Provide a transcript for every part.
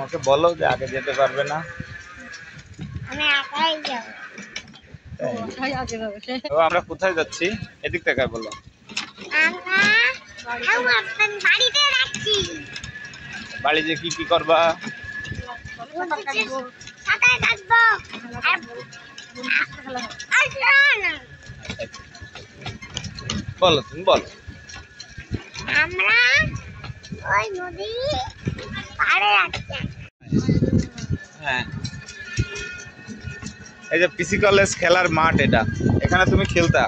ওকে বলো যে আগে যেতে পারবে না। আমি একাই যাব। তো আমরা কোথায় যাচ্ছি এদিক থেকে বলো। আমরা আমার বাড়িতে যাচ্ছি। বাড়িতে কি কি করবা? সাঁতার কাটবো বলো তুমি বলো। আমরা ওই নদী পাড়ে যাচ্ছি। হ্যাঁ, এই যে পিসি কলেজ খেলার মাঠ, এটা এখানে তুমি খেলতা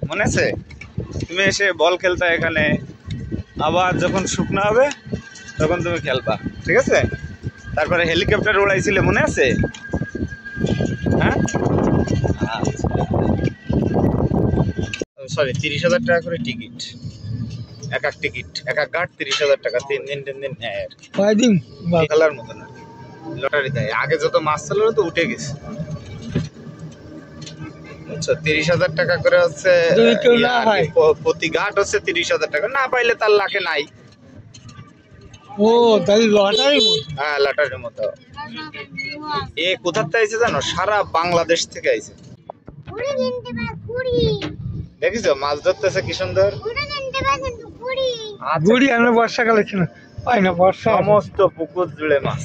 মনে আছে? তুমি এসে বল খেলতা এখানে, আবার যখন শুকনো হবে তখন তুমি খেলবা, ঠিক আছে? তারপরে হেলিকপ্টার উড়াইছিলে মনে আছে? হ্যাঁ, সরি 30,000 টাকা করে টিকিট, এক এক টিকিট এক এক গার্ড 30,000 টাকা, 3 দিন নেয় আর কি। কয়দিন খেলার মতন আর কি, লটারি দেয়। আগে যত মাছ ছিল তো উঠে গেছে। আচ্ছা, 30,000 টাকা করে হচ্ছে প্রতি ঘাট হচ্ছে 30,000 টাকা, না পাইলে তার লাখে নাই। ও তাহলে লটারি? হ্যাঁ, লটারির মতো। এ কোথা থেকে আইছে জানো? সারা বাংলাদেশ থেকে আইছে। দেখিছো মাছ ধরতেছে কি সুন্দর। ঘুড়ি আমরা বর্ষাকালে ছিল, পাই না বর্ষা। সমস্ত পুকুর জুড়ে মাছ।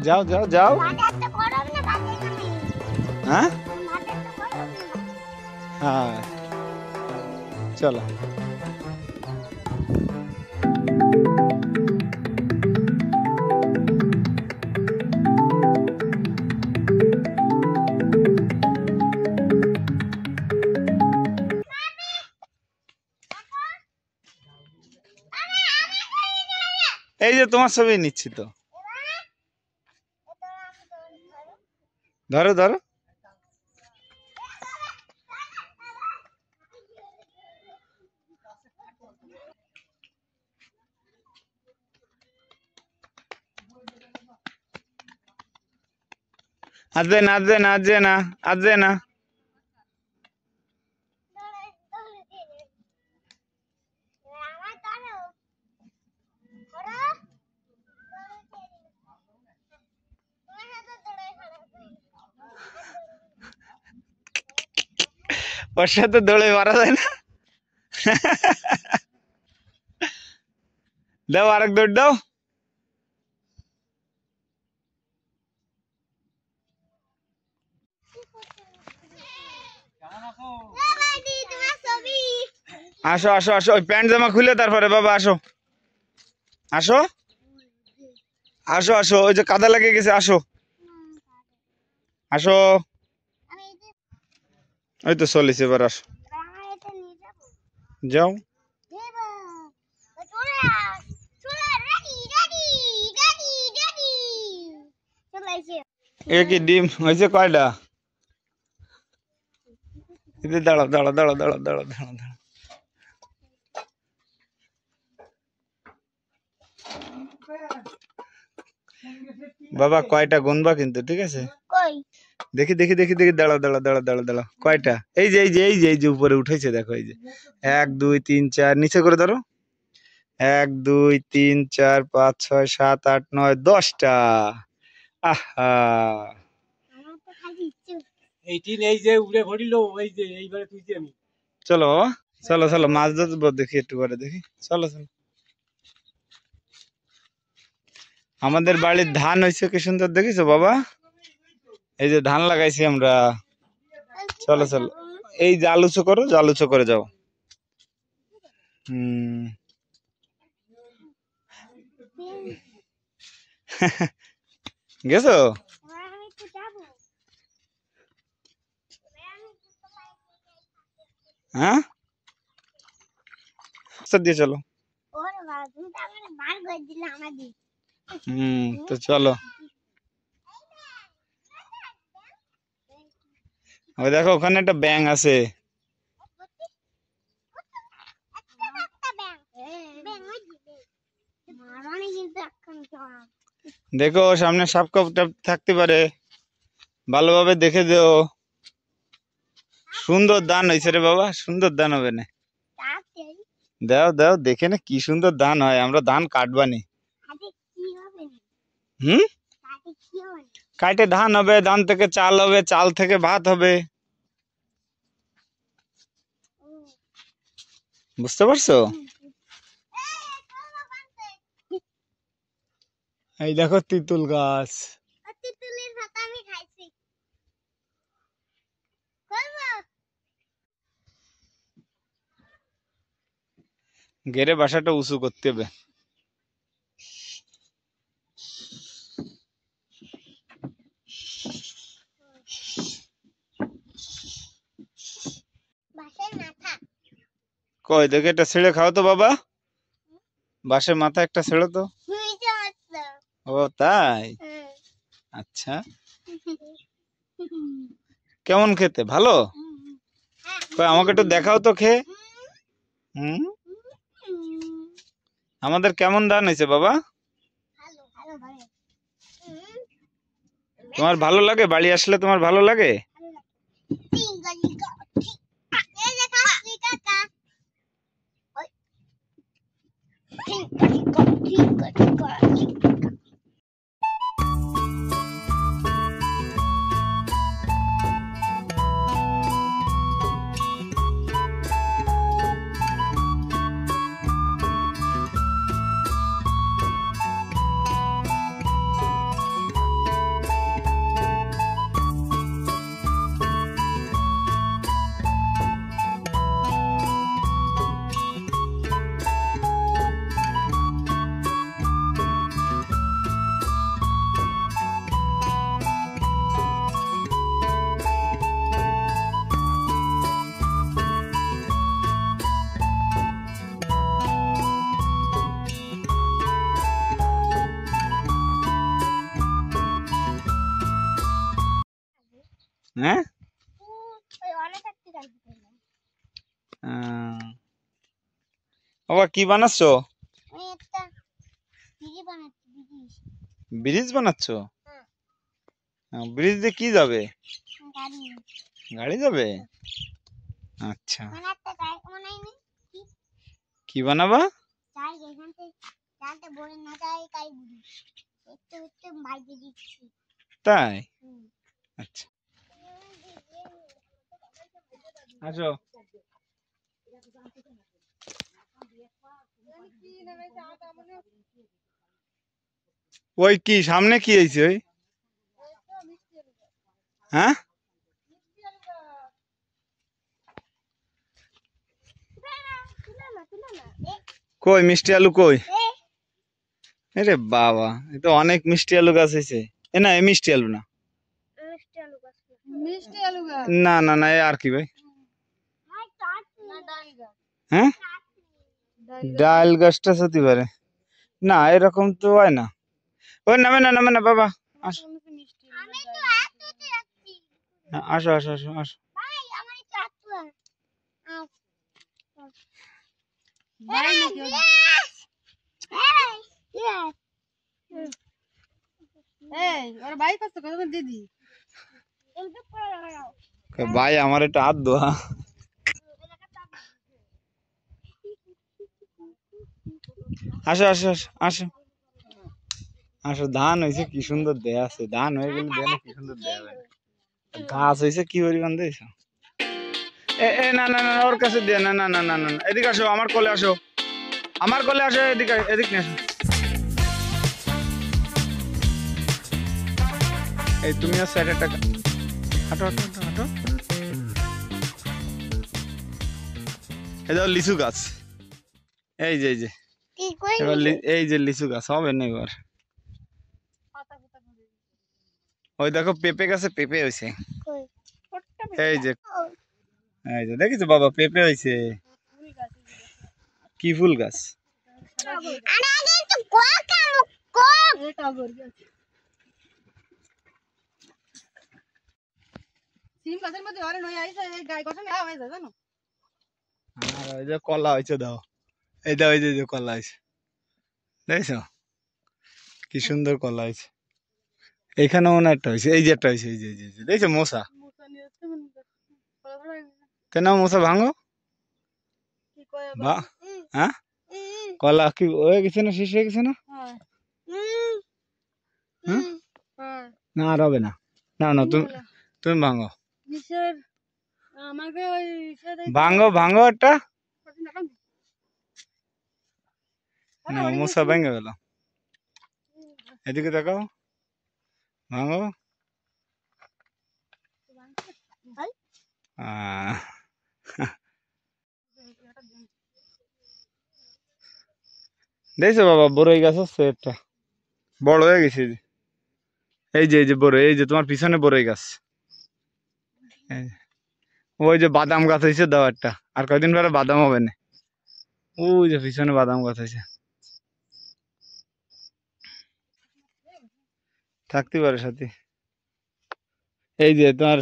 যাও যাও যাও। হ্যাঁ হ্যাঁ, চলো। এই যে তোমার ছবি নিচ্ছি তো, ধরো ধরো। আজে না আজে না আজে না আজে না। ওর সাথে দৌড়ে মারা যায় না। দাও আরেক দৌড় দাও। আসো আসো আসো, ওই প্যান্ট জামা খুলে তারপরে বাবা আসো আসো আসো আসো, ওই যে কাদা লেগে গেছে, আসো আসো। ওই তো চলিস, এবার আসো, যাও। এ কি ডিম হয়েছে কয়টা? দাঁড়াও দাঁড়াও দাঁড়াও দাঁড়াও দাঁড়াও দাঁড়াও দাঁড়াও। বাবা কয়টা গুনবা কিন্তু, ঠিক আছে? দেখি দেখি দেখি দেখি, দাঁড়াও দাঁড়াও দাঁড়াও দাঁড়াও দাঁড়াও, কয়টা? এই যে এই যে এই যে এই যে উপরে উঠেছে দেখো, এই যে 1 2 3 4, নিচে করে ধরো, 1 2 3 4 5 6 7 8 9 10টা। আহা, এই যে উড়ে ভরিল, এই যে এইবারে তুইছি আমি। চলো চলো চলো, মাছ ধরবো দেখি, একটু পরে দেখি, চলো চলো। আমাদের বাড়ির ধান হয়েছে কি সুন্দর, দেখিছো বাবা? এই যে ধান লাগাইছি আমরা। চলো চলো, এই জাল উঁচু করো, জাল উঁচু করে যাও। গেছো? হ্যাঁ, বক্সার দিয়ে চলো। ওরে বাবা তুমি তো আমাকে বার করে দিলে আমাদের। তো চলো। ওই দেখো ওখানে একটা ব্যাঙ আছে। দেখো সামনে সাপ টাপ থাকতে পারে, ভালোভাবে দেখে দিও। সুন্দর ধান হয়েছে রে বাবা, সুন্দর ধান হবে না। দাও দাও দেখে না কি সুন্দর ধান হয়, আমরা ধান কাটবানি। কাটে ধান হবে, ধান থেকে চাল হবে, চাল থেকে ভাত হবে, বুঝতে পারছো? এই দেখো তিতুল গাছ। ঘেরে বাসাটা উঁচু করতে হবে। কই দেখে একটা ছেড়ে খাও তো বাবা, বাঁশের মাথা একটা ছেড়ে তো। ও তাই, আচ্ছা। কেমন খেতে, ভালো? কই আমাকে একটু দেখাও তো খেয়ে। আমাদের কেমন ধান হয়েছে বাবা? তোমার ভালো লাগে? বাড়ি আসলে তোমার ভালো লাগে? হ্যাঁ বাবা কি বানাচ্ছো? ব্রিজ বানাচ্ছো? ব্রিজ দিয়ে কি যাবে? গাড়ি যাবে, আচ্ছা। কি বানাবা? তাই, আচ্ছা আসো। ওই কি সামনে কি হয়েছে? ওই হ্যাঁ কই মিষ্টি আলু কই? আরে বাবা এ তো অনেক মিষ্টি আলু গাছ হয়েছে। এ না এ মিষ্টি আলু না, না না না, এ আর কি ভাই? হ্যাঁ ডাল গাছটা হতে পারে না, এরকম তো হয় না। ওই নামে না, নামে না বাবা, আসো আসো আসো আসো আসো। ভাই আমার একটা হাত দোয়া। আসো আসো আসো আসো আসো। ধান হয়েছে কি সুন্দর দেয়া আছে, ধান হয়ে গেলে দেয়া কি সুন্দর দেয়া হবে। গাছ হয়েছে কি পরিমাণ দিয়েছ। এ না না না ওর কাছে দিয়ে, না না না না না, এদিকে আসো আমার কোলে আসো, আমার কোলে আসো, এদিকে এদিক নিয়ে আসো। এই তুমিও সাইডে টাকা হাঁটো হাঁটো হাঁটো হাঁটো। এই যাও লিচু গাছ, এই যে এবার এই যে লিচু গাছ হবে না এবার। ওই দেখো পেঁপে গাছে পেঁপে হয়েছে, এই যে এই যে দেখিছো বাবা পেঁপে হয়েছে। কি ফুল গাছ? আরে আগে একটু কোক খাবো, কোক। এই টগর গাছ। সিম গাছের মধ্যে অরে নয় আইছে, এই গায়ে গঠন নেওয়া হয়ে যায় জানো। আর ওই যে কলা হয়েছে দাও, এই দাও, এই যে কলা হয়েছে, দেখছো কি সুন্দর কলা হয়েছে। এইখানে মনে হয় একটা হয়েছে, এই যে একটা হয়েছে, এই যে দেখছো মশা। মুসা নিয়ে আসতে মনে করছে। কলা ধরে কেন মশা ভাঙো কি কয় বা? হ্যাঁ, কলা কি হয়ে গেছে না, শেষ হয়ে গেছে না? হ্যাঁ হ্যাঁ, হ্যাঁ না আর হবে না। না না, তুমি ভাঙো, কিসের আমাকে ওই ভাঙো ভাঙো একটা। না মশা ভেঙে গেল, এদিকে দেখাও, ভাঙো। আহ, দেখছো বাবা বড়ই গাছ আছে একটা, বড় হয়ে গেছে এই যে। এই যে বড়, এই যে তোমার পিছনে বড়ই গাছ। এই যে। ওই যে বাদাম গাছ হয়েছে, দাও একটা, আর কয়দিন পরে বাদাম হবে না। ওই যে পিছনে বাদাম গাছ হয়েছে, থাকতে পারে সাথে। এই যে তোমার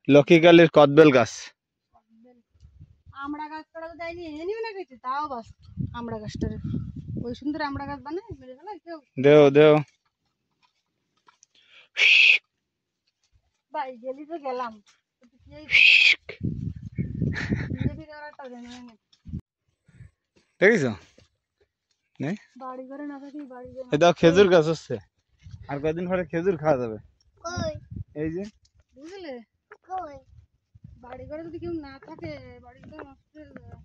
লক্ষ্মীকালীর কদবেল গাছ। আমড়া গাছটা তো দেয়নি, এনেও না গেছে তাও বাস। আমড়া গাছটার ওই সুন্দর আমড়া গাছ বানায় মেরে ফেলা কেউ। দেও ভাই গেলি তো গেলাম, বিজেপি একটা জানে না দেখেছো? নেই, বাড়ি ঘরে না থাকি বাড়ি ঘরে এই দাও খেজুর গাছ হচ্ছে, আর কয়দিন পরে খেজুর খাওয়া যাবে। কই এই যে বুঝলে কই বাড়ি ঘরে যদি কেউ না থাকে বাড়ি ঘরে নষ্ট হয়ে যায়।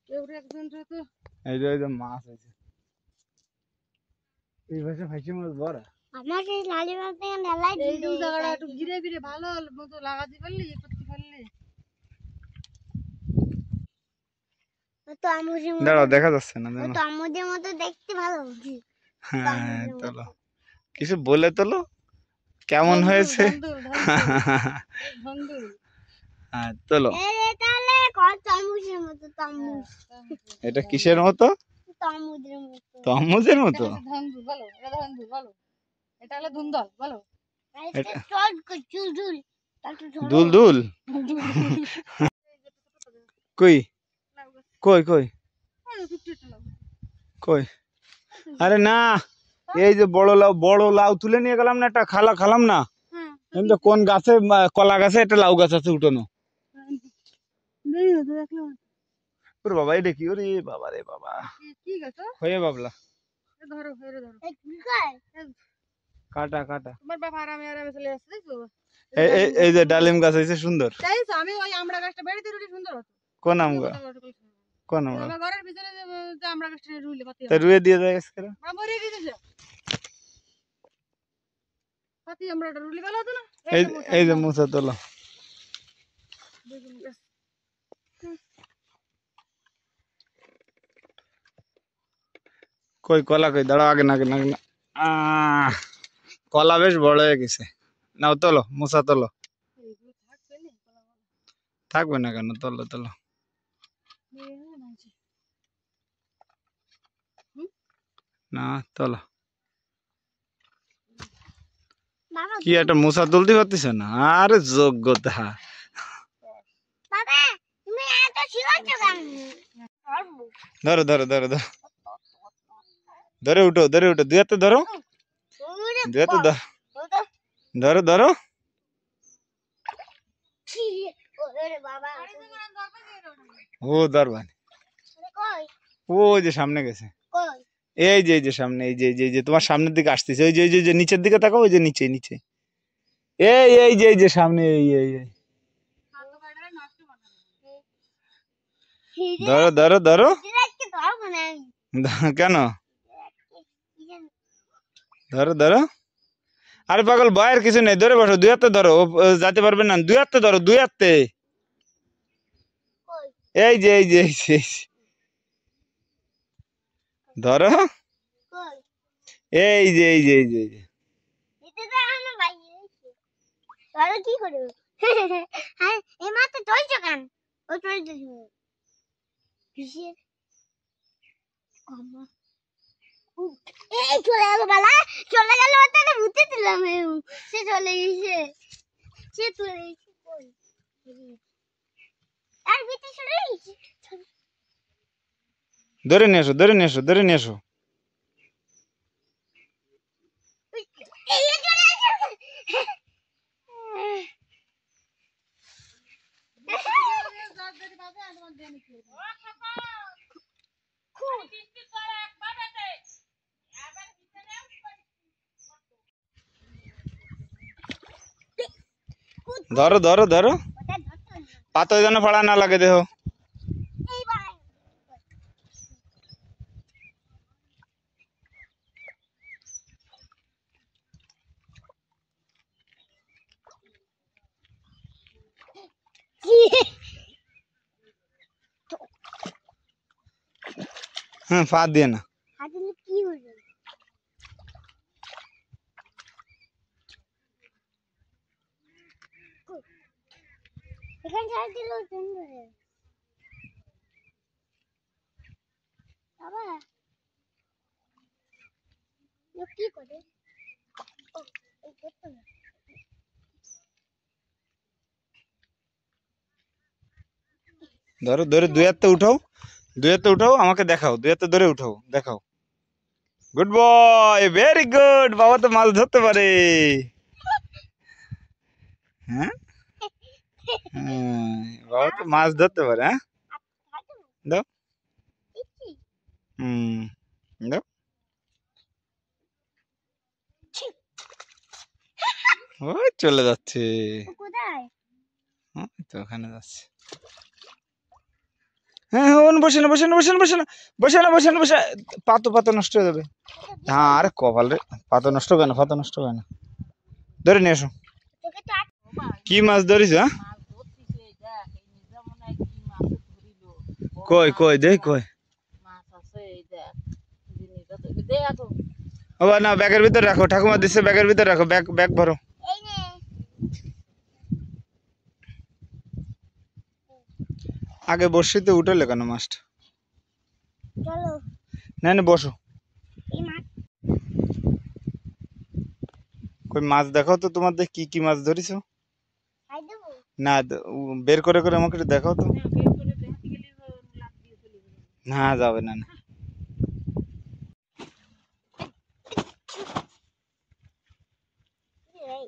কেউ একজন তো এই যে মাছ আছে, এই ভাষা ফাইসি মাছ বড়। আমার সেই লালি মাছ থেকে নেলাই এই জায়গাটা একটু ঘিরে ফিরে ভালো মতো লাগাতে পারলি ইয়ে করতে পারলি। তো আমুদের মতো, দাঁড়াও দেখা যাচ্ছে না তো জানো। আমুদের মতো দেখতে ভালো বুঝি। হ্যাঁ তোলো, কিছু বলে তোলো, কেমন হয়েছে? ধন্দুল হ্যাঁ তোলো। তাহলে কত আমুদের মতো, তমুজ এটা কিসের মতো? তমুদের মতো, তরমুজের মতো। ধন্দুল বলো, এটা ধন্দুল বলো, এটা হলো ধুন্দল বলো। এটা চল চুলঝুল তাতে ধরো দুল কই কই কই কই? আরে না, এই যে বড় লাউ তুলে নিয়ে গেলাম না, একটা খালাম না। কিন্তু কোন গাছে, কলা গাছে একটা লাউ গাছ আছে উঠানো। ওরে বাবা, এটা কি? ওরে বাবা রে বাবা, কি গাছ হয়ে বাবলা, ধরো ধরো ধরো এই কি কয় কাটা। তোমার বাবা আরামে চলে আসছে দেখছো। এই যে ডালিম গাছ হয়েছে সুন্দর। চাইছো আমি ওই আমড়া গাছটা বেড়িতে রুটি সুন্দর হতো। কোন আম গা? কোন আমরা আমার ঘরের ভিতরে যে আমড়া গাছটা রুইলে পাতি রুয়ে দিয়ে যায় আজকে। মরে গেছে পাতি আমড়াটা রুইলে ভালো হতো না। এই যে মুছা তোলো। বেগুন গাছ কই কলা কই? দাঁড়াও, আগে না কলা বেশ বড় হয়ে গেছে, নাও তোলো, মুছা তোলো। এইগুলো থাকবে না থাকবে না কেন? তোলো না, তোলো। বাবা কি একটা মুছা তুলতে পারতিস না? আরে যোগ্যতা। বাবা তুমি এত শিখাচ্ছ কেন? ধরো ধরে উঠো দুই হাতে ধরো, ওরে দুই হাতে বাবা ধরো। ওরে বাবা ও দরবানি, কই ও যে সামনে গেছে। কই এই যে সামনে, এই যে তোমার সামনের দিকে আসতেছে, ওই যে নিচের দিকে তাকাও, ওই যে নিচে এই যে সামনে, এই ধরো। আজকে ধরবো না আমি। কেন? ধরো। আরে পাগল, ভয়ের কিছু নেই, ধরে বসো, দুই হাতে ধরো, ও যেতে পারবে না, দুই হাতে ধরো, দুই হাতে। কই এই যে ধরো, কই এই যে দিতে তো আমার ভাই এসে তাহলে কি করবে? হ্যাঁ এই মাত্র কিসের আমা এই চলে গেল বালা চলে গেল ওটা উঠে দিলাম সে চলে গেছে সে চলে গেছে কই আর ভিতরে চলে গেছে ধরে নিয়ে এসো ধরে নিয়ে এসো ধরে নিয়ে এসো এই চলে গেছে ধরো ধরো ধরো পাতো যেন ফাড়া না লাগে দেহ হ্যাঁ ফা দিয়ে না হাতে কি হলো এখানে ছাড় দিল সুন্দর বাবা কি করে ও এই দেখো না ধরো ধরে দুই হাতে উঠাও দুই হাতে উঠাও আমাকে দেখাও দুই হাতে ধরে উঠাও দেখাও গুড বয় ভেরি গুড বাবা তো মাছ ধরতে পারে হ্যাঁ বাবা তো মাছ ধরতে পারে হ্যাঁ দাও দাও ও চলে যাচ্ছে কোথায় তো ওখানে যাচ্ছে হ্যাঁ বসে না বসে না বসে না বসে না বসে না বসে না বসে পাতো পাতো নষ্ট হয়ে যাবে হ্যাঁ আরে কপাল রে পাতো নষ্ট কেন পাতো নষ্ট কেন ধরে নিয়ে এসো তোকে তো কি মাছ ধরিস হ্যাঁ কই কই দেখ কই ও না ব্যাগের ভিতরে রাখো ঠাকুমা দিচ্ছে ব্যাগের ভিতরে রাখো ব্যাগ ব্যাগ ভরো এই নে আগে বসিতে উঠলে কেন মাছটা চলো না না বসো এই মাছ কই মাছ দেখাও তো তোমাদের কি কি মাছ ধরিছো খাই দেবো না বের করে করে আমাকে একটু দেখাও তো না যাবে না না এই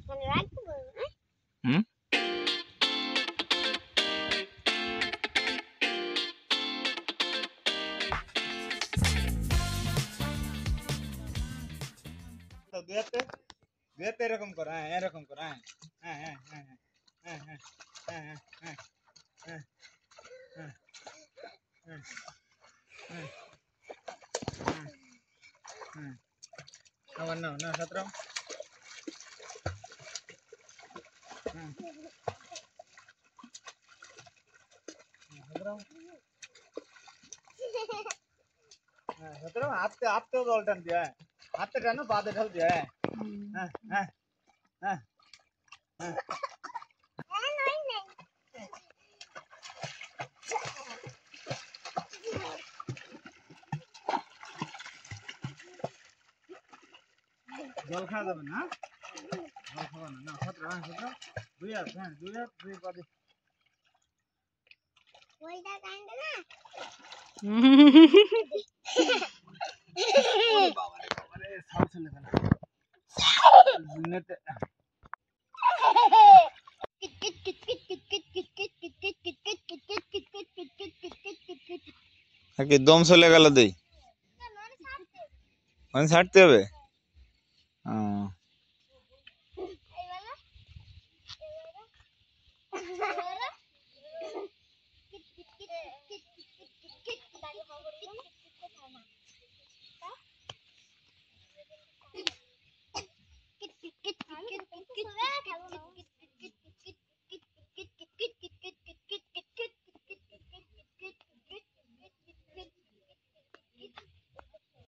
মানে রাখতে বলবো না হুম দুই হাতে এরকম কর হ্যাঁ এরকম কর হ্যাঁ হ্যাঁ হ্যাঁ হ্যাঁ হ্যাঁ হ্যাঁ হ্যাঁ হ্যাঁ হ্যাঁ হ্যাঁ আবার নাও না সতেরো সতেরো হাতে হাতেও জল টান দিয়ে হাতে টানো বাদে ঢাল দিয়ে হ্যাঁ হ্যাঁ হ্যাঁ হ্যাঁ জল খাওয়া যাবে না জল খাওয়া না না সতেরো হ্যাঁ সতেরো দুই হাত হ্যাঁ দুই হাত দুই বাদে ওইটা কান্দে না বাবারে বাবারে সাল চলে গেল নেতে কি দম চলে গেল দেই মানে ছাড়তে হবে